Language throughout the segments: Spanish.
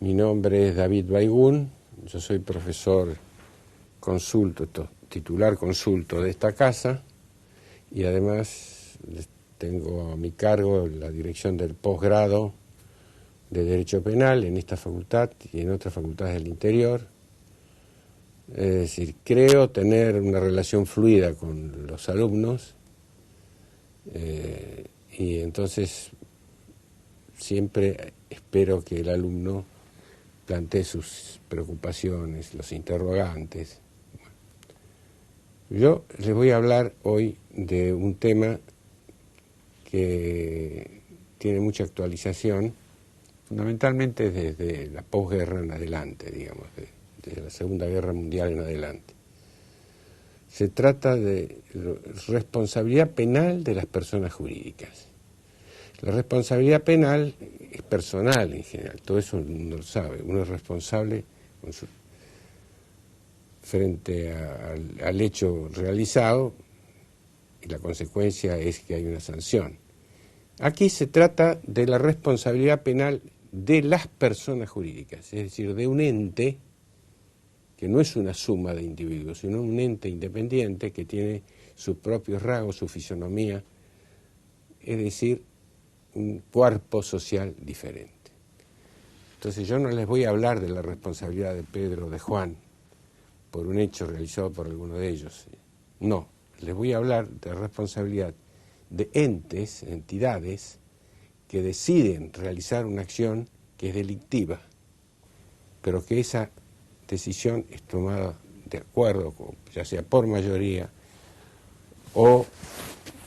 Mi nombre es David Baigún, yo soy profesor titular consulto de esta casa y además tengo a mi cargo la dirección del posgrado de Derecho Penal en esta facultad y en otras facultades del interior. Es decir, creo tener una relación fluida con los alumnos y entonces siempre espero que el alumno plantee sus preocupaciones, los interrogantes. Yo les voy a hablar hoy de un tema que tiene mucha actualización, fundamentalmente desde la posguerra en adelante, digamos, desde la Segunda Guerra Mundial en adelante. Se trata de responsabilidad penal de las personas jurídicas. La responsabilidad penal es personal en general, todo eso uno lo sabe, uno es responsable frente al hecho realizado y la consecuencia es que hay una sanción. Aquí se trata de la responsabilidad penal de las personas jurídicas, es decir, de un ente que no es una suma de individuos, sino un ente independiente que tiene sus propios rasgos, su fisonomía, es decir, un cuerpo social diferente. Entonces yo no les voy a hablar de la responsabilidad de Pedro o de Juan por un hecho realizado por alguno de ellos. No, les voy a hablar de la responsabilidad de entes, entidades, que deciden realizar una acción que es delictiva, pero que esa decisión es tomada de acuerdo, ya sea por mayoría o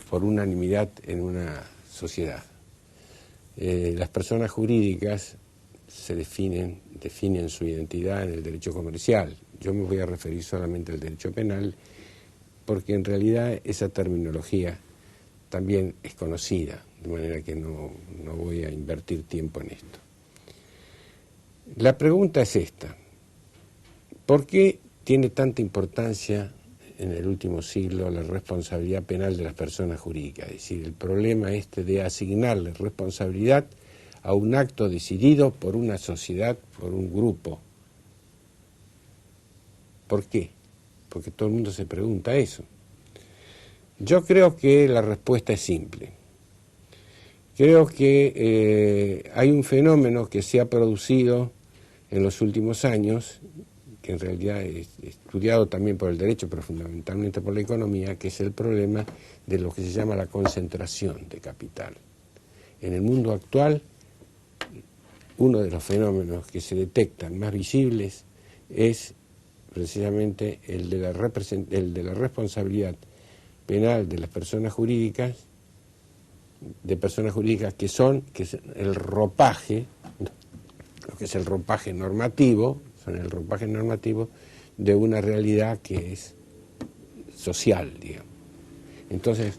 por unanimidad en una sociedad. Las personas jurídicas se definen su identidad en el derecho comercial. Yo me voy a referir solamente al derecho penal porque en realidad esa terminología también es conocida, de manera que no voy a invertir tiempo en esto. La pregunta es esta: ¿por qué tiene tanta importancia en el último siglo la responsabilidad penal de las personas jurídicas? Es decir, el problema de asignarle responsabilidad a un acto decidido por una sociedad, por un grupo. ¿Por qué? Porque todo el mundo se pregunta eso. Yo creo que la respuesta es simple. Creo que hay un fenómeno que se ha producido en los últimos años, que en realidad es estudiado también por el derecho, pero fundamentalmente por la economía, que es el problema de lo que se llama la concentración de capital. En el mundo actual, uno de los fenómenos que se detectan más visibles es precisamente el de la responsabilidad penal de las personas jurídicas, que es el ropaje, lo que es el ropaje normativo, son el ropaje normativo de una realidad que es social, digamos. Entonces,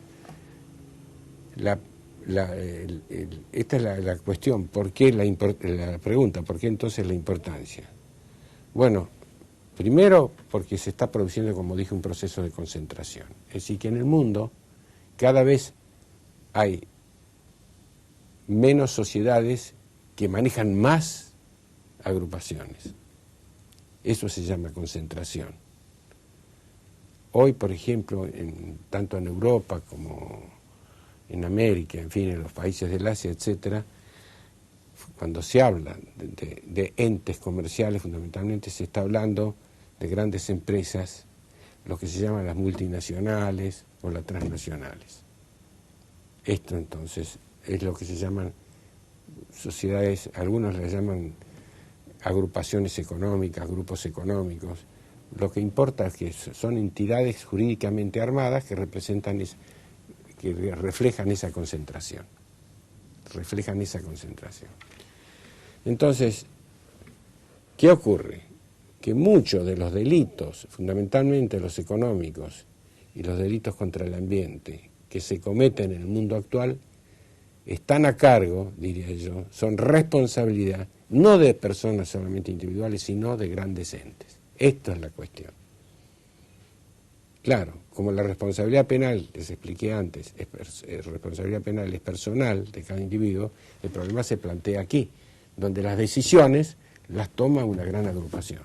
esta es la cuestión, ¿por qué la pregunta? ¿Por qué entonces la importancia? Bueno, primero porque se está produciendo, como dije, un proceso de concentración. Es decir, que en el mundo cada vez hay menos sociedades que manejan más agrupaciones. Eso se llama concentración. Hoy, por ejemplo, tanto en Europa como en América, en fin, en los países del Asia, etcétera, cuando se habla de entes comerciales, fundamentalmente se está hablando de grandes empresas, lo que se llaman las multinacionales o las transnacionales. Esto entonces es lo que se llaman sociedades, algunos las llaman agrupaciones económicas, grupos económicos. Lo que importa es que son entidades jurídicamente armadas que reflejan esa concentración. Entonces, ¿qué ocurre? Que muchos de los delitos, fundamentalmente los económicos y los delitos contra el ambiente, que se cometen en el mundo actual, están a cargo, diría yo, son responsabilidad no de personas solamente individuales, sino de grandes entes. Esta es la cuestión. Claro, como la responsabilidad penal, les expliqué antes, responsabilidad penal es personal de cada individuo, el problema se plantea aquí, donde las decisiones las toma una gran agrupación.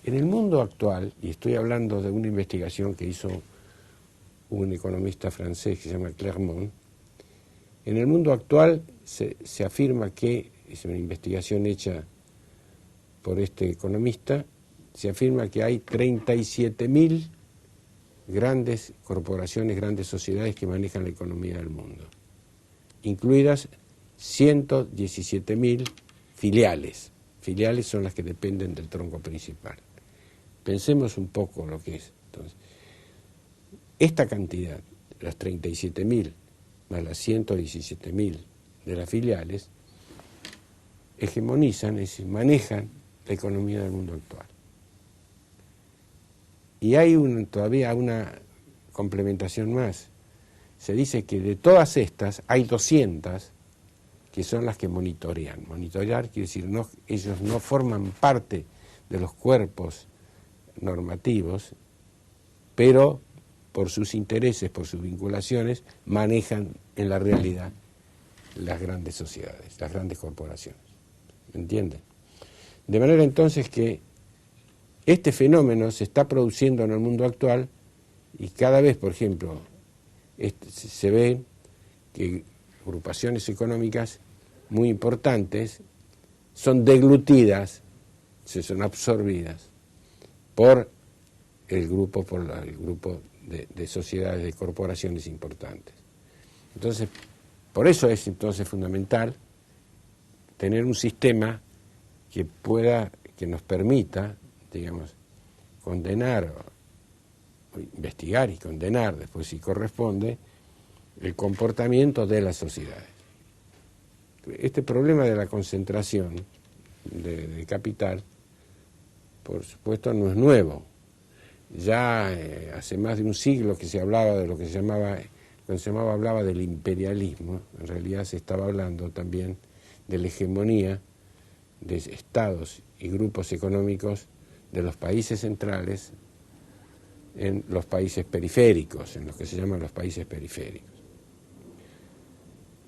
En el mundo actual, y estoy hablando de una investigación que hizo un economista francés que se llama Clermont, en el mundo actual se afirma que, es una investigación hecha por este economista, se afirma que hay 37.000 grandes corporaciones, grandes sociedades que manejan la economía del mundo, incluidas 117.000 filiales. Filiales son las que dependen del tronco principal. Pensemos un poco lo que es. Entonces, esta cantidad, las 37.000 más las 117.000 de las filiales, hegemonizan, es decir, manejan la economía del mundo actual. Y hay todavía una complementación más. Se dice que de todas estas hay 200 que son las que monitorean. Monitorear quiere decir, ellos no forman parte de los cuerpos normativos, pero por sus intereses, por sus vinculaciones, manejan en la realidad las grandes sociedades, las grandes corporaciones. ¿Me entienden? De manera entonces que este fenómeno se está produciendo en el mundo actual y cada vez, por ejemplo, se ve que agrupaciones económicas muy importantes son deglutidas, son absorbidas por el grupo de sociedades, de corporaciones importantes. Entonces, por eso es entonces fundamental tener un sistema que nos permita, digamos, condenar, o investigar y condenar, después si corresponde, el comportamiento de las sociedades. Este problema de la concentración de capital, por supuesto, no es nuevo. Ya hace más de un siglo que se hablaba de lo que se hablaba del imperialismo. En realidad se estaba hablando también de la hegemonía de estados y grupos económicos de los países centrales en los países periféricos, en los que se llaman los países periféricos.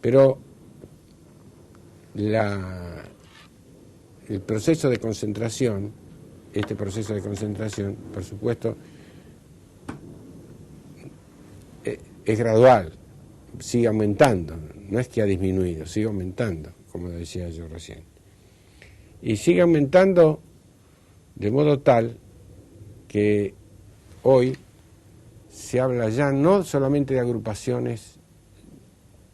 Pero el proceso de concentración, este proceso de concentración, por supuesto, es gradual, sigue aumentando, no es que ha disminuido, sigue aumentando, como decía yo recién. Y sigue aumentando de modo tal que hoy se habla ya no solamente de agrupaciones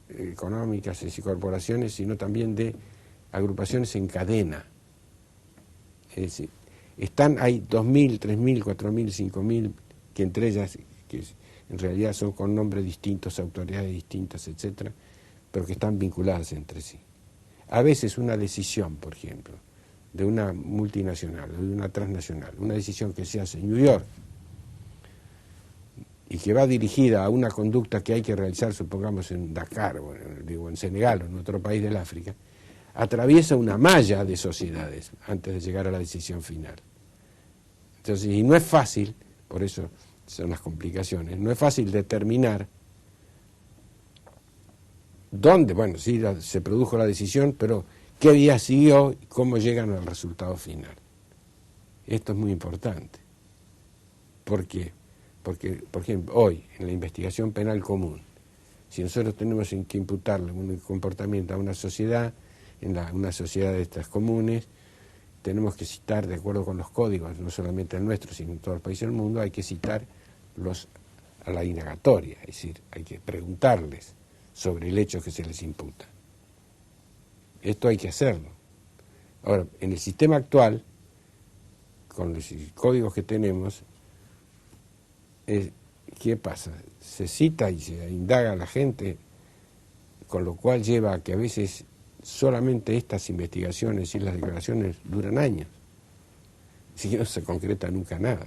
económicas y corporaciones, sino también de agrupaciones en cadena. Es decir, hay 2.000, 3.000, 4.000, 5.000, que entre ellas, que en realidad son con nombres distintos, autoridades distintas, etcétera, pero que están vinculadas entre sí. A veces una decisión, por ejemplo, de una multinacional o de una transnacional, una decisión que se hace en New York y que va dirigida a una conducta que hay que realizar, supongamos, en Dakar, o en Senegal o en otro país del África, atraviesa una malla de sociedades antes de llegar a la decisión final. Entonces, y no es fácil, por eso son las complicaciones, no es fácil determinar dónde, bueno, sí se produjo la decisión, pero qué día siguió y cómo llegan al resultado final. Esto es muy importante. ¿Por qué? Porque, por ejemplo, hoy, en la investigación penal común, si nosotros tenemos que imputarle un comportamiento a una sociedad, una sociedad de estas comunes, tenemos que citar, de acuerdo con los códigos, no solamente el nuestro, sino en todos los países del mundo, hay que citar a la indagatoria, es decir, hay que preguntarles sobre el hecho que se les imputa. Esto hay que hacerlo. Ahora, en el sistema actual, con los códigos que tenemos, ¿qué pasa? Se cita y se indaga a la gente, con lo cual lleva a que a veces solamente estas investigaciones y las declaraciones duran años, así que no se concreta nunca nada.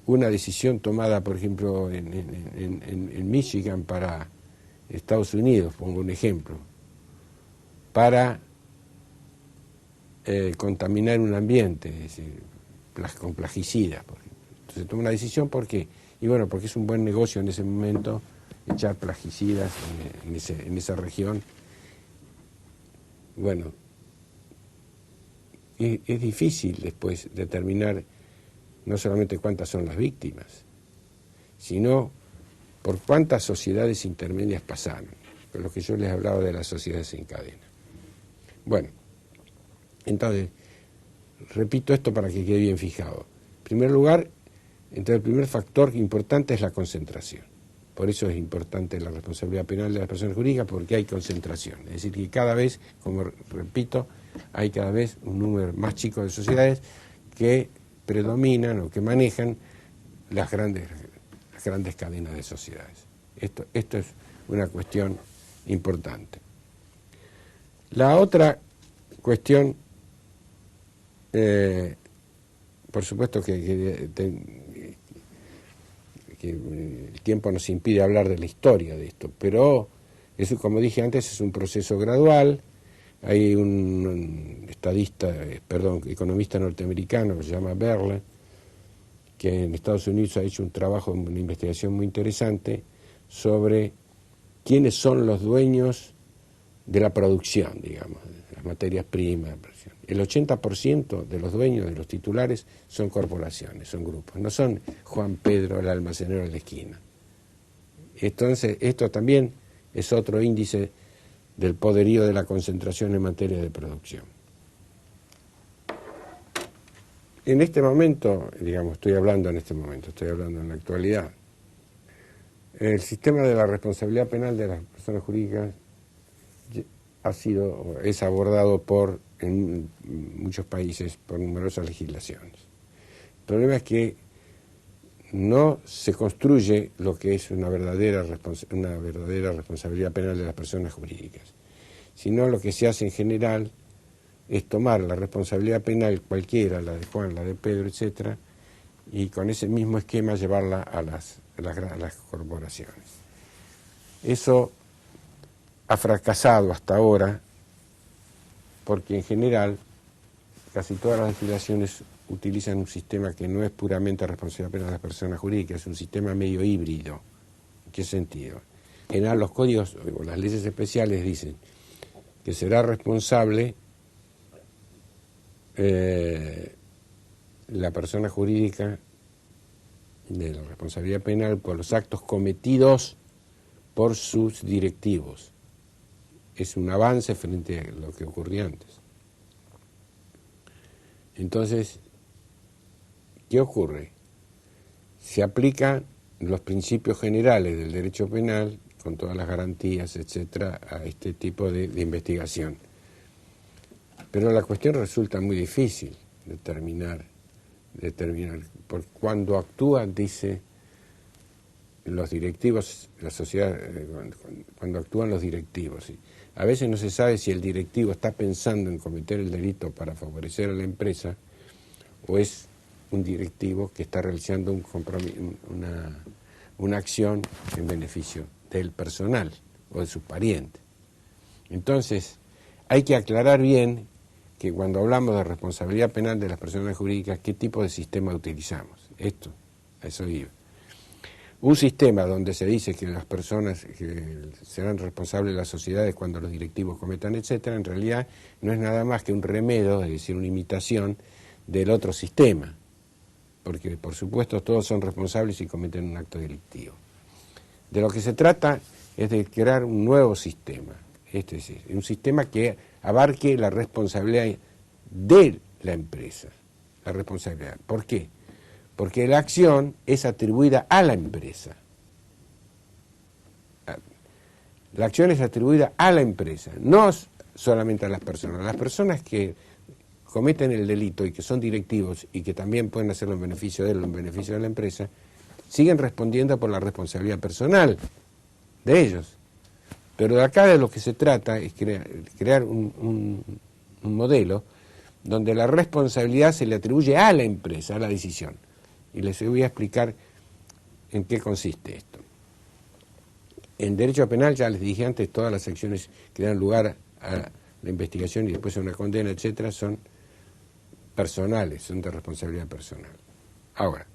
Una decisión tomada, por ejemplo, en Michigan para Estados Unidos, pongo un ejemplo, para contaminar un ambiente, es decir, con plaguicidas, por ejemplo. Entonces toma una decisión, ¿por qué? Y bueno, porque es un buen negocio en ese momento echar plaguicidas en esa región. bueno, es difícil después determinar no solamente cuántas son las víctimas, sino por cuántas sociedades intermedias pasaron, por lo que yo les hablaba de las sociedades en cadena. Bueno, entonces, repito esto para que quede bien fijado. En primer lugar, entonces el primer factor importante es la concentración. Por eso es importante la responsabilidad penal de las personas jurídicas, porque hay concentración. Es decir, que cada vez, como repito, hay cada vez un número más chico de sociedades que predominan o que manejan las grandes cadenas de sociedades. Esto es una cuestión importante. La otra cuestión, por supuesto que el tiempo nos impide hablar de la historia de esto, pero eso, como dije antes, es un proceso gradual. Hay un economista norteamericano que se llama Berle, que en Estados Unidos ha hecho un trabajo, una investigación muy interesante sobre quiénes son los dueños de la producción, digamos, de las materias primas. El 80% de los dueños, de los titulares, son corporaciones, son grupos, no son Juan Pedro, el almacenero de la esquina. Entonces, esto también es otro índice del poderío de la concentración en materia de producción. En este momento, digamos, estoy hablando en la actualidad, el sistema de la responsabilidad penal de las personas jurídicas es abordado en muchos países por numerosas legislaciones. El problema es que no se construye lo que es una verdadera responsabilidad penal de las personas jurídicas, sino lo que se hace en general es tomar la responsabilidad penal cualquiera, la de Juan, la de Pedro, etcétera, y con ese mismo esquema llevarla a las corporaciones. Eso ha fracasado hasta ahora porque en general casi todas las legislaciones utilizan un sistema que no es puramente responsabilidad penal de las personas jurídicas, es un sistema medio híbrido. ¿En qué sentido? En general los códigos o las leyes especiales dicen que será responsable la persona jurídica de la responsabilidad penal por los actos cometidos por sus directivos. Es un avance frente a lo que ocurría antes. Entonces, ¿qué ocurre? Se aplican los principios generales del derecho penal, con todas las garantías, etcétera, a este tipo de investigación. Pero la cuestión resulta muy difícil determinar, porque cuando actúan, dice, los directivos, la sociedad, cuando actúan los directivos, ¿sí? A veces no se sabe si el directivo está pensando en cometer el delito para favorecer a la empresa o es un directivo que está realizando una acción en beneficio del personal o de sus parientes. Entonces, hay que aclarar bien que cuando hablamos de responsabilidad penal de las personas jurídicas, ¿qué tipo de sistema utilizamos? A eso iba. Un sistema donde se dice que las personas que serán responsables de las sociedades cuando los directivos cometan, etcétera, en realidad no es nada más que un remedio, es decir, una imitación del otro sistema, porque por supuesto todos son responsables si cometen un acto delictivo. De lo que se trata es de crear un nuevo sistema, es decir, un sistema que abarque la responsabilidad de la empresa, la responsabilidad. ¿Por qué? Porque la acción es atribuida a la empresa. La acción es atribuida a la empresa, no solamente a las personas. Las personas que cometen el delito y que son directivos y que también pueden hacerlo en beneficio de él o en beneficio de la empresa, siguen respondiendo por la responsabilidad personal de ellos. Pero de acá de lo que se trata es crear un modelo donde la responsabilidad se le atribuye a la empresa, a la decisión. Y les voy a explicar en qué consiste esto. En derecho penal, ya les dije antes, todas las acciones que dan lugar a la investigación y después a una condena, etcétera, son personales, son de responsabilidad personal. Ahora,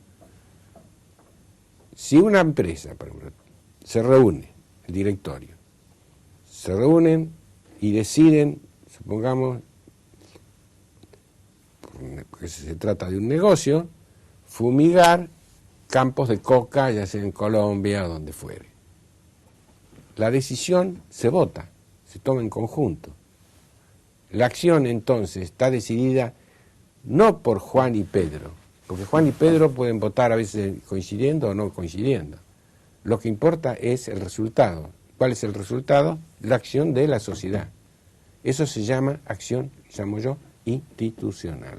si una empresa, por ejemplo, se reúne, el directorio, se reúnen y deciden supongamos que se trata de un negocio, fumigar campos de coca, ya sea en Colombia o donde fuere. La decisión se vota, se toma en conjunto. La acción entonces está decidida no por Juan y Pedro, porque Juan y Pedro pueden votar a veces coincidiendo o no coincidiendo. Lo que importa es el resultado. ¿Cuál es el resultado? La acción de la sociedad. Eso se llama acción, llamo yo, institucional.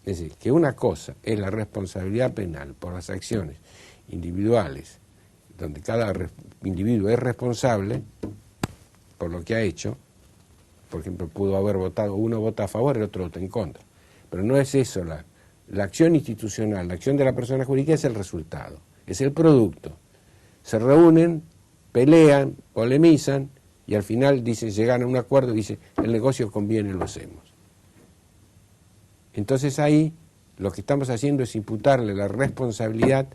Es decir, que una cosa es la responsabilidad penal por las acciones individuales, donde cada individuo es responsable por lo que ha hecho. Por ejemplo, pudo haber votado, uno vota a favor y el otro vota en contra. Pero no es eso, la acción institucional, la acción de la persona jurídica es el resultado, es el producto. Se reúnen, pelean, polemizan y al final llegan a un acuerdo y dicen, el negocio conviene, lo hacemos. Entonces ahí lo que estamos haciendo es imputarle la responsabilidad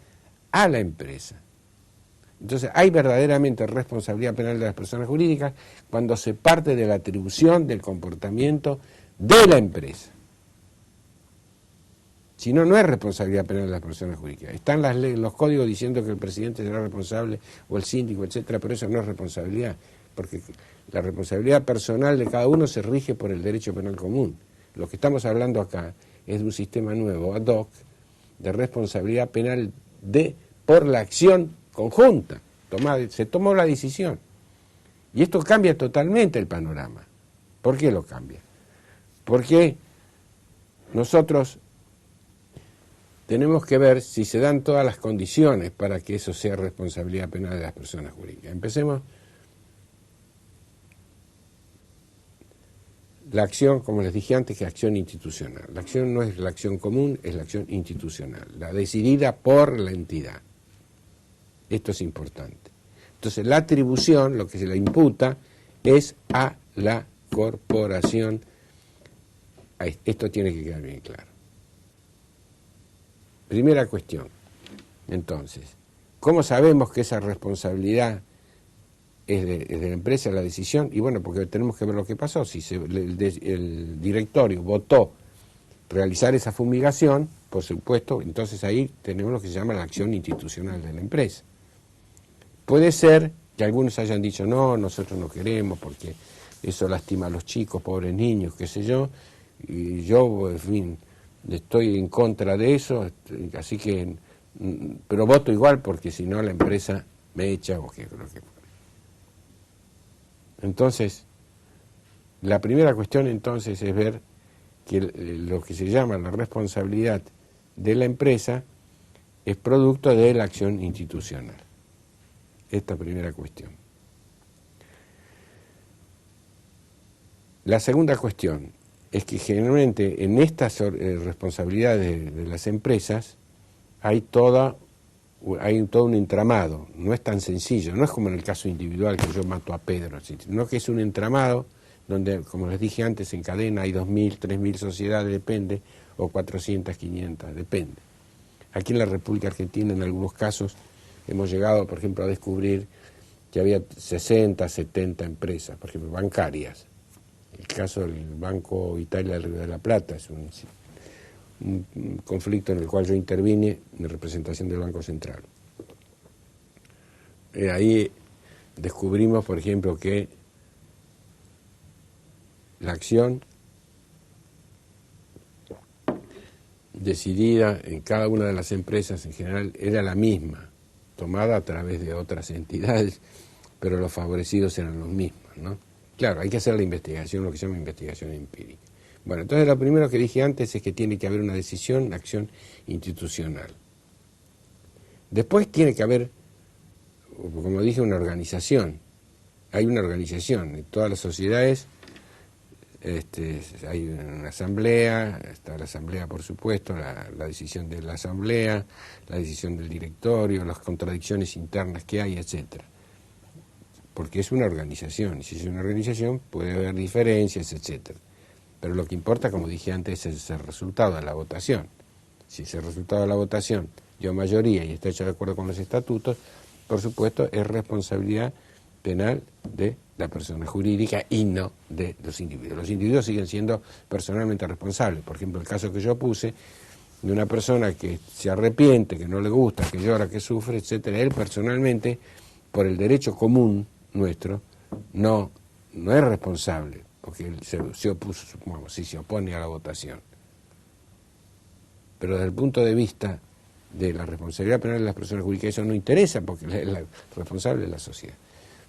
a la empresa. Entonces hay verdaderamente responsabilidad penal de las personas jurídicas cuando se parte de la atribución del comportamiento de la empresa. Si no, no es responsabilidad penal de las personas jurídicas. Están los códigos diciendo que el presidente será responsable o el síndico, etcétera, pero eso no es responsabilidad, porque la responsabilidad personal de cada uno se rige por el derecho penal común. Lo que estamos hablando acá es de un sistema nuevo, ad hoc, de responsabilidad penal por la acción conjunta. Se tomó la decisión. Y esto cambia totalmente el panorama. ¿Por qué lo cambia? Porque nosotros tenemos que ver si se dan todas las condiciones para que eso sea responsabilidad penal de las personas jurídicas. Empecemos. La acción, como les dije antes, que es acción institucional. La acción no es la acción común, es la acción institucional, la decidida por la entidad. Esto es importante. Entonces, la atribución, lo que se le imputa, es a la corporación. Esto tiene que quedar bien claro. Primera cuestión. Entonces, ¿cómo sabemos que esa responsabilidad es de la empresa, la decisión? Y bueno, porque tenemos que ver lo que pasó. Si el directorio votó realizar esa fumigación, por supuesto, entonces ahí tenemos lo que se llama la acción institucional de la empresa. Puede ser que algunos hayan dicho, no, nosotros no queremos porque eso lastima a los chicos, pobres niños, qué sé yo, y yo, en fin, estoy en contra de eso, así que, pero voto igual porque si no la empresa me echa o qué lo que fuera. Entonces, la primera cuestión entonces es ver que lo que se llama la responsabilidad de la empresa es producto de la acción institucional. Esta primera cuestión. La segunda cuestión es que generalmente en estas responsabilidades de las empresas hay todo un entramado, no es tan sencillo, no es como en el caso individual que yo mato a Pedro, sino que es un entramado donde, como les dije antes, en cadena hay 2.000, 3.000 sociedades, depende, o 400, 500, depende. Aquí en la República Argentina, en algunos casos, hemos llegado, por ejemplo, a descubrir que había 60, 70 empresas, por ejemplo, bancarias. El caso del Banco Italia del Río de la Plata es un conflicto en el cual yo intervine en representación del Banco Central. Ahí descubrimos, por ejemplo, que la acción decidida en cada una de las empresas en general era la misma, tomada a través de otras entidades, pero los favorecidos eran los mismos, ¿no? Claro, hay que hacer la investigación, lo que se llama investigación empírica. Bueno, entonces lo primero que dije antes es que tiene que haber una decisión, una acción institucional. Después tiene que haber, como dije, una organización. Hay una organización. En todas las sociedades hay una asamblea, está la asamblea, por supuesto, la decisión de la asamblea, la decisión del directorio, las contradicciones internas que hay, etcétera. Porque es una organización, y si es una organización puede haber diferencias, etcétera. Pero lo que importa, como dije antes, es el resultado de la votación. Si ese resultado de la votación dio mayoría y está hecho de acuerdo con los estatutos, por supuesto, es responsabilidad penal de la persona jurídica y no de los individuos. Los individuos siguen siendo personalmente responsables. Por ejemplo, el caso que yo puse de una persona que se arrepiente, que no le gusta, que llora, que sufre, etcétera, él personalmente, por el derecho común nuestro, no es responsable, porque él se opuso, supongamos, si se opone a la votación. Pero desde el punto de vista de la responsabilidad penal de las personas jurídicas, eso no interesa, porque la responsable es la sociedad.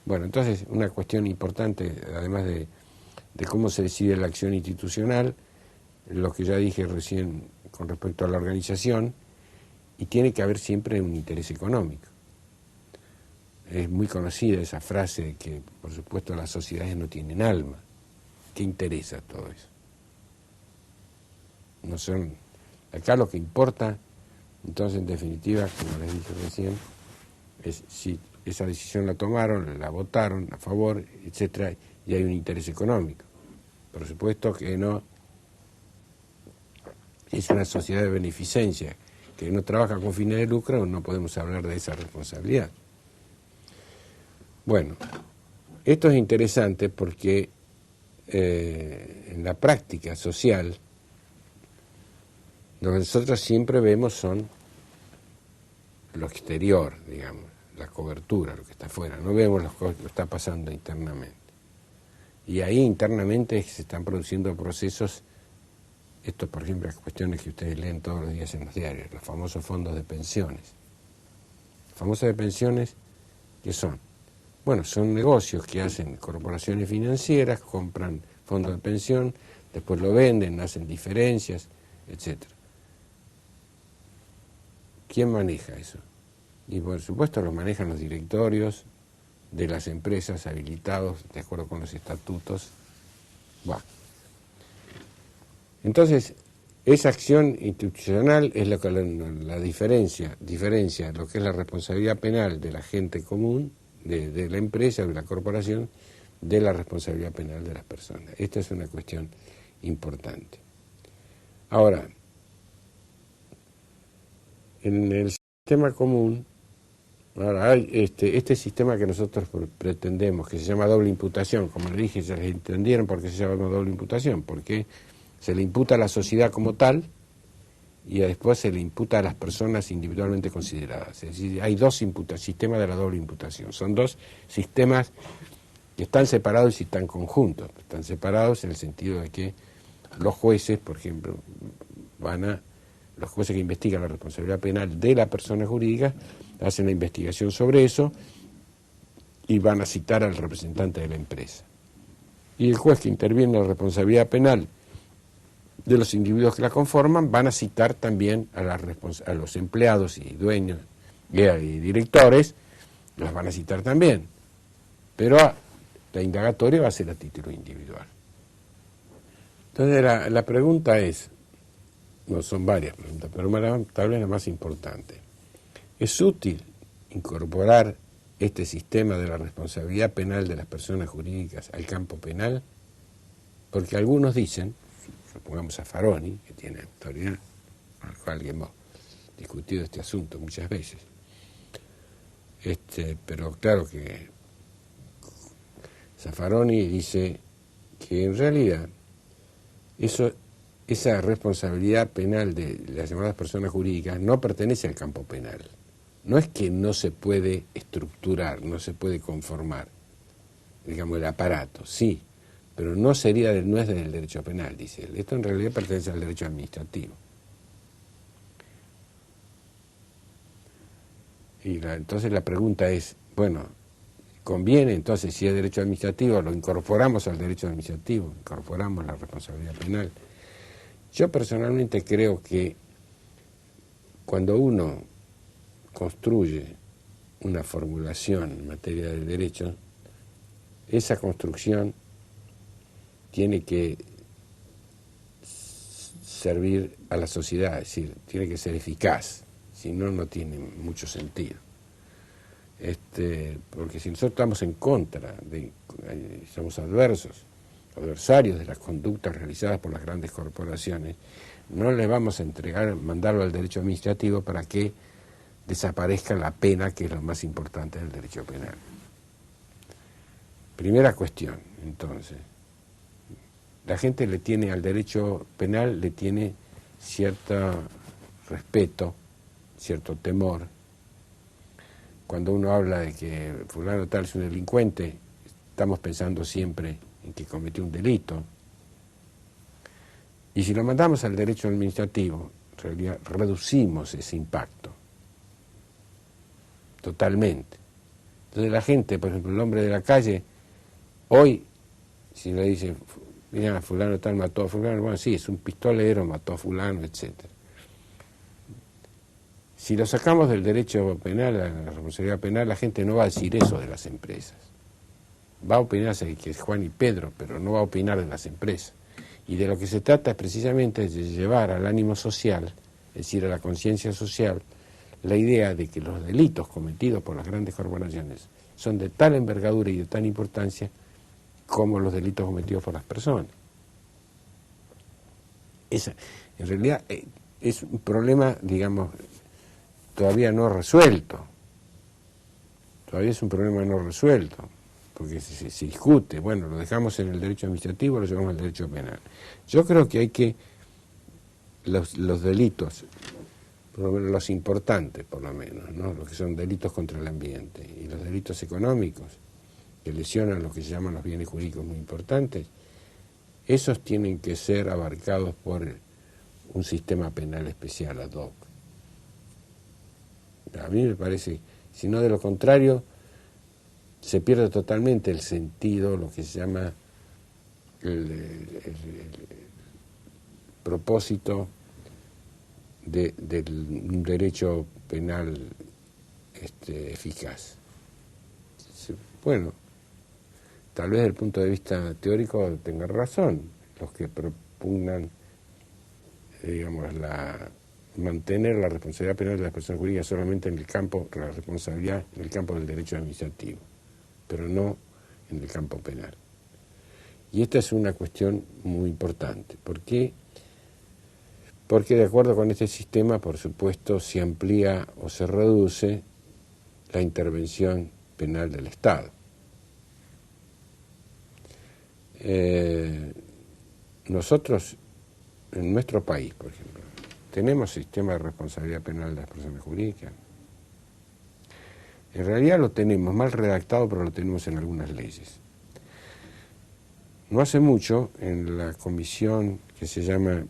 Bueno, entonces, una cuestión importante, además de cómo se decide la acción institucional, lo que ya dije recién con respecto a la organización, y tiene que haber siempre un interés económico. Es muy conocida esa frase de que, por supuesto, las sociedades no tienen alma. ¿Qué interesa todo eso? No son... Acá lo que importa, entonces, en definitiva, como les dije recién, es si esa decisión la tomaron, la votaron a favor, etcétera, y hay un interés económico. Por supuesto que no es una sociedad de beneficencia, que no trabaja con fines de lucro, no podemos hablar de esa responsabilidad. Bueno, esto es interesante porque en la práctica social, lo que nosotros siempre vemos son lo exterior, digamos, la cobertura, lo que está afuera, no vemos lo que está pasando internamente. Y ahí internamente se están produciendo procesos, esto por ejemplo las cuestiones que ustedes leen todos los días en los diarios, los famosos fondos de pensiones. Los famosos de pensiones, ¿qué son? Bueno, son negocios que hacen corporaciones financieras, compran fondos de pensión, después lo venden, hacen diferencias, etc. ¿Quién maneja eso? Y por supuesto lo manejan los directorios de las empresas habilitados de acuerdo con los estatutos. Bueno. Entonces, esa acción institucional es lo que la diferencia lo que es la responsabilidad penal de la gente común, de la empresa o de la corporación, de la responsabilidad penal de las personas. Esta es una cuestión importante. Ahora, en el sistema común, ahora hay este sistema que nosotros pretendemos, que se llama doble imputación, como le dije, ya les entendieron por qué se llama doble imputación, porque se le imputa a la sociedad como tal y después se le imputa a las personas individualmente consideradas. Es decir, hay dos sistemas de la doble imputación. Son dos sistemas que están separados y están conjuntos. Están separados en el sentido de que los jueces, por ejemplo, los jueces que investigan la responsabilidad penal de la persona jurídica, hacen la investigación sobre eso y van a citar al representante de la empresa. Y el juez que interviene en la responsabilidad penal de los individuos que la conforman, van a citar también a los empleados y dueños y directores, los van a citar también. Pero la indagatoria va a ser a título individual. Entonces la pregunta es, no son varias preguntas, pero tal vez la más importante. ¿Es útil incorporar este sistema de la responsabilidad penal de las personas jurídicas al campo penal? Porque algunos dicen, supongamos a Faroni, que tiene autoridad, con el cual hemos discutido este asunto muchas veces, pero claro que Zaffaroni dice que en realidad esa responsabilidad penal de las llamadas personas jurídicas no pertenece al campo penal. No es que no se puede estructurar, no se puede conformar, digamos, el aparato, sí, pero no es del derecho penal, dice él. Esto en realidad pertenece al derecho administrativo. Y entonces la pregunta es, bueno, ¿conviene entonces, si es derecho administrativo, lo incorporamos al derecho administrativo, incorporamos la responsabilidad penal? Yo personalmente creo que cuando uno construye una formulación en materia de derecho, esa construcción tiene que servir a la sociedad, es decir, tiene que ser eficaz, si no, no tiene mucho sentido. Porque si nosotros estamos en contra, somos adversarios de las conductas realizadas por las grandes corporaciones, no le vamos a mandarlo al derecho administrativo para que desaparezca la pena, que es lo más importante del derecho penal. Primera cuestión, entonces. La gente le tiene al derecho penal, le tiene cierto respeto, cierto temor. Cuando uno habla de que fulano tal es un delincuente, estamos pensando siempre en que cometió un delito. Y si lo mandamos al derecho administrativo, en realidad reducimos ese impacto totalmente. Entonces la gente, por ejemplo, el hombre de la calle, hoy, si le dicen, mira, fulano tal mató a fulano, bueno, sí, es un pistolero, mató a fulano, etc. Si lo sacamos del derecho penal, a la responsabilidad penal, la gente no va a decir eso de las empresas. Va a opinar que es Juan y Pedro, pero no va a opinar de las empresas. Y de lo que se trata es precisamente de llevar al ánimo social, es decir, a la conciencia social, la idea de que los delitos cometidos por las grandes corporaciones son de tal envergadura y de tal importancia como los delitos cometidos por las personas. En realidad es un problema, digamos, todavía no resuelto. Todavía es un problema no resuelto, porque se discute. Bueno, lo dejamos en el derecho administrativo, lo llevamos al derecho penal. Yo creo que hay que los delitos, por lo menos los importantes, por lo menos, ¿no? Los que son delitos contra el ambiente y los delitos económicos que lesionan lo que se llaman los bienes jurídicos muy importantes, esos tienen que ser abarcados por un sistema penal especial ad hoc. A mí me parece, si no de lo contrario, se pierde totalmente el sentido, lo que se llama el propósito del derecho penal eficaz. Bueno, tal vez desde el punto de vista teórico tengan razón los que propugnan, digamos, mantener la responsabilidad penal de las personas jurídicas solamente en el campo, la responsabilidad en el campo del derecho administrativo, pero no en el campo penal. Y esta es una cuestión muy importante. ¿Por qué? Porque de acuerdo con este sistema, por supuesto, se amplía o se reduce la intervención penal del Estado. Nosotros, en nuestro país, por ejemplo, tenemos sistema de responsabilidad penal de las personas jurídicas. En realidad lo tenemos mal redactado, pero lo tenemos en algunas leyes. No hace mucho, en la comisión que se llama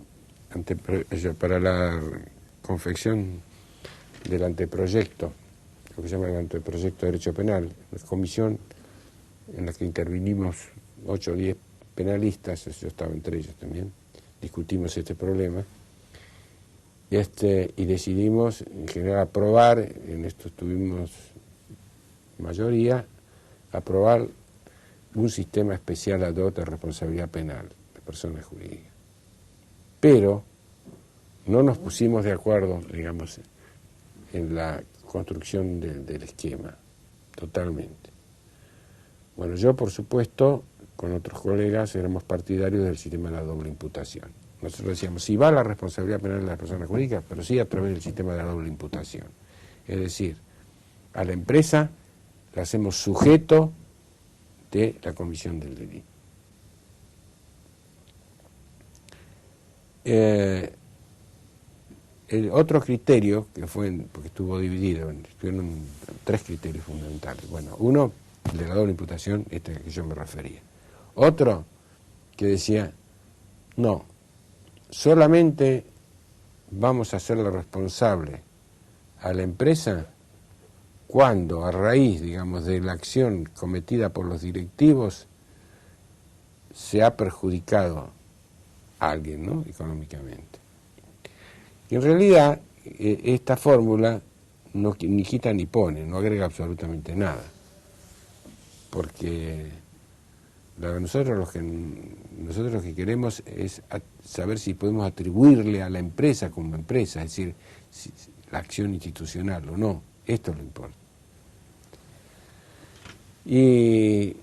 para la confección del anteproyecto, lo que se llama el anteproyecto de derecho penal, la comisión en la que intervinimos 8 o 10 penalistas, yo estaba entre ellos también, discutimos este problema, y decidimos en general aprobar, en esto tuvimos mayoría, aprobar un sistema especial ad hoc de responsabilidad penal de personas jurídicas. Pero no nos pusimos de acuerdo, digamos, en la construcción del esquema, totalmente. Bueno, yo, por supuesto, con otros colegas, éramos partidarios del sistema de la doble imputación. Nosotros decíamos, si va la responsabilidad penal de las personas jurídicas, pero sí a través del sistema de la doble imputación. Es decir, a la empresa la hacemos sujeto de la comisión del delito. El otro criterio, que fue, porque estuvo dividido, estuvieron 3 criterios fundamentales. Bueno, uno, el de la doble imputación, este que yo me refería. Otro, que decía, no, solamente vamos a hacerle responsable a la empresa cuando, a raíz, digamos, de la acción cometida por los directivos, se ha perjudicado a alguien, ¿no?, económicamente. Y en realidad, esta fórmula no, ni quita ni pone, no agrega absolutamente nada. Porque nosotros lo que queremos es saber si podemos atribuirle a la empresa como empresa, es decir, la acción institucional o no. Esto es lo importante. Y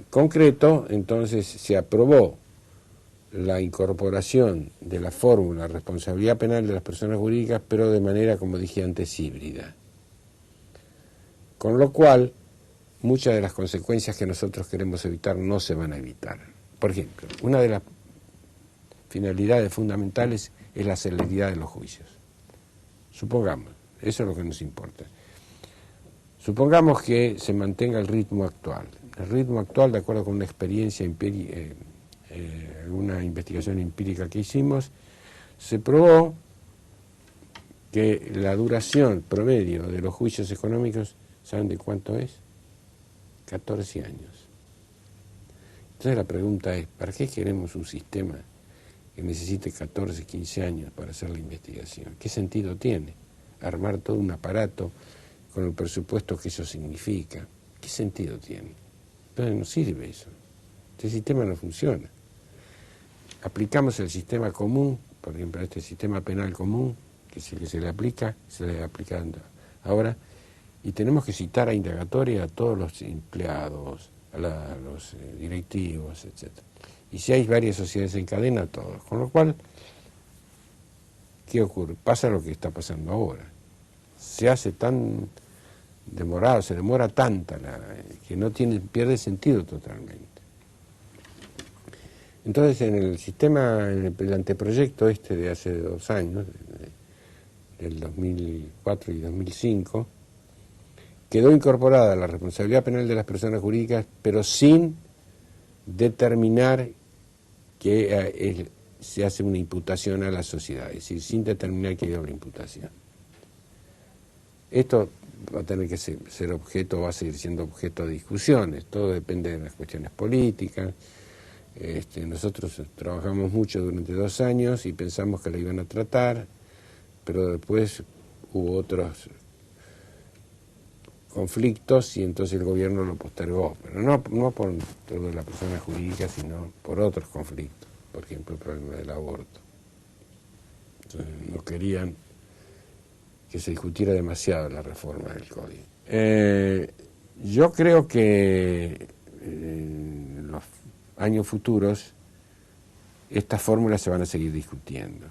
concreto, entonces, se aprobó la incorporación de la fórmula responsabilidad penal de las personas jurídicas, pero de manera, como dije antes, híbrida. Con lo cual, muchas de las consecuencias que nosotros queremos evitar no se van a evitar. Por ejemplo, una de las finalidades fundamentales es la celeridad de los juicios. Supongamos, eso es lo que nos importa. Supongamos que se mantenga el ritmo actual. El ritmo actual, de acuerdo con una experiencia una investigación empírica que hicimos, se probó que la duración promedio de los juicios económicos, ¿saben de cuánto es? 14 años. Entonces la pregunta es, ¿para qué queremos un sistema que necesite 14, 15 años para hacer la investigación? ¿Qué sentido tiene armar todo un aparato con el presupuesto que eso significa? ¿Qué sentido tiene? Entonces no sirve eso. Este sistema no funciona. Aplicamos el sistema común, por ejemplo, este sistema penal común, que es el que se le aplica ahora, y tenemos que citar a indagatoria a todos los empleados, a los directivos, etc. Y si hay varias sociedades en cadena, a todos. Con lo cual, ¿qué ocurre? Pasa lo que está pasando ahora. Se hace tan demorado, se demora tanta que pierde sentido totalmente. Entonces, en el sistema, en el anteproyecto de hace 2 años, del 2004 y 2005, quedó incorporada la responsabilidad penal de las personas jurídicas, pero sin determinar que se hace una imputación a la sociedad, es decir, sin determinar que hay una imputación. Esto va a tener que ser objeto, va a seguir siendo objeto de discusiones, todo depende de las cuestiones políticas. Nosotros trabajamos mucho durante 2 años y pensamos que la iban a tratar, pero después hubo otros conflictos y entonces el gobierno lo postergó, pero no por todo de la persona jurídica, sino por otros conflictos, por ejemplo el problema del aborto. Entonces, no querían que se discutiera demasiado la reforma del código. Yo creo que en los años futuros estas fórmulas se van a seguir discutiendo.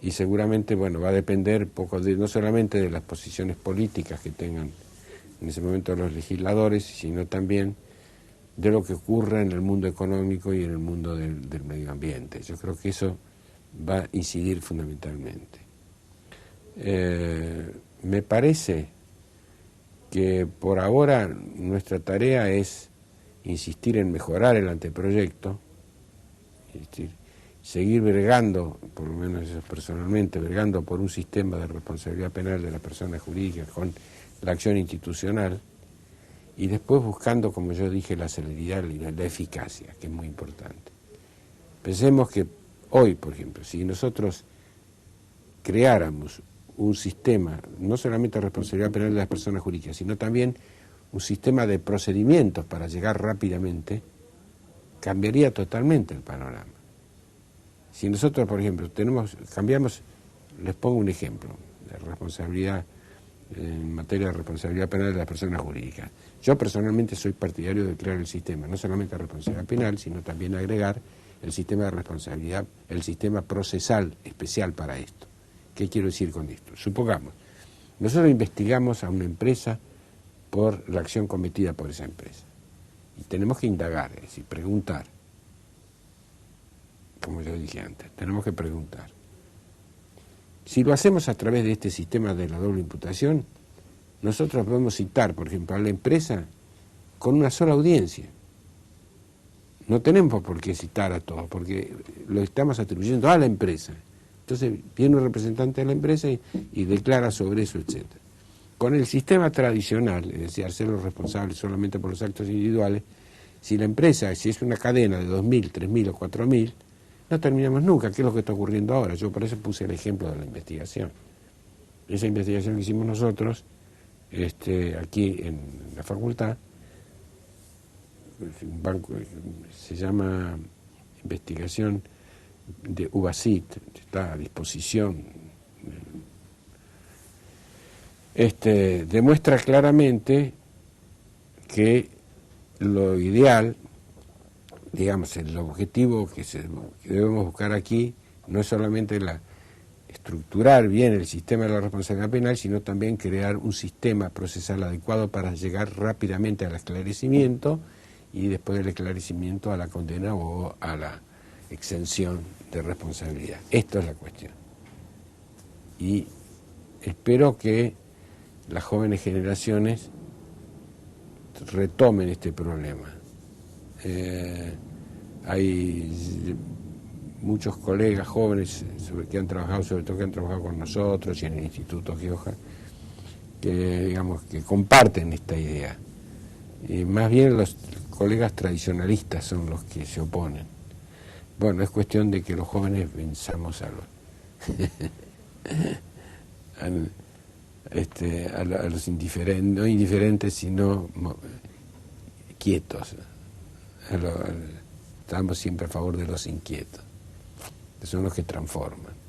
Y seguramente, va a depender poco no solamente de las posiciones políticas que tengan en ese momento los legisladores, sino también de lo que ocurra en el mundo económico y en el mundo del medio ambiente. Yo creo que eso va a incidir fundamentalmente. Me parece que por ahora nuestra tarea es insistir en mejorar el anteproyecto, es decir, seguir bregando, por lo menos eso personalmente, bregando por un sistema de responsabilidad penal de la persona jurídica con la acción institucional, y después buscando, como yo dije, la celeridad y la eficacia, que es muy importante. Pensemos que hoy, por ejemplo, si nosotros creáramos un sistema, no solamente de responsabilidad penal de las personas jurídicas, sino también un sistema de procedimientos para llegar rápidamente, cambiaría totalmente el panorama. Si nosotros, por ejemplo, cambiamos, les pongo un ejemplo, de responsabilidad, en materia de responsabilidad penal de las personas jurídicas. Yo personalmente soy partidario de crear el sistema, no solamente de responsabilidad penal, sino también agregar el sistema de responsabilidad, el sistema procesal especial para esto. ¿Qué quiero decir con esto? Supongamos, nosotros investigamos a una empresa por la acción cometida por esa empresa. Y tenemos que indagar, es decir, preguntar. Como yo dije antes, tenemos que preguntar. Si lo hacemos a través de este sistema de la doble imputación, nosotros podemos citar, por ejemplo, a la empresa con una sola audiencia. No tenemos por qué citar a todos, porque lo estamos atribuyendo a la empresa. Entonces viene un representante de la empresa y declara sobre eso, etc. Con el sistema tradicional, es decir, hacerlos responsables solamente por los actos individuales, si la empresa, si es una cadena de 2.000, 3.000 o 4.000, no terminamos nunca. ¿Qué es lo que está ocurriendo ahora? Yo por eso puse el ejemplo de la investigación. Esa investigación que hicimos nosotros, aquí en la facultad, un banco, se llama investigación de UBASIT, está a disposición. Demuestra claramente que lo ideal, digamos, el objetivo que debemos buscar aquí no es solamente estructurar bien el sistema de la responsabilidad penal, sino también crear un sistema procesal adecuado para llegar rápidamente al esclarecimiento y después del esclarecimiento a la condena o a la exención de responsabilidad. Esto es la cuestión. Y espero que las jóvenes generaciones retomen este problema. Hay muchos colegas jóvenes que han trabajado, sobre todo que han trabajado con nosotros y en el Instituto Gioja, que digamos que comparten esta idea. Y más bien los colegas tradicionalistas son los que se oponen. Bueno, es cuestión de que los jóvenes venzamos a los indiferentes, no indiferentes, sino quietos. Estamos siempre a favor de los inquietos, que son los que transforman.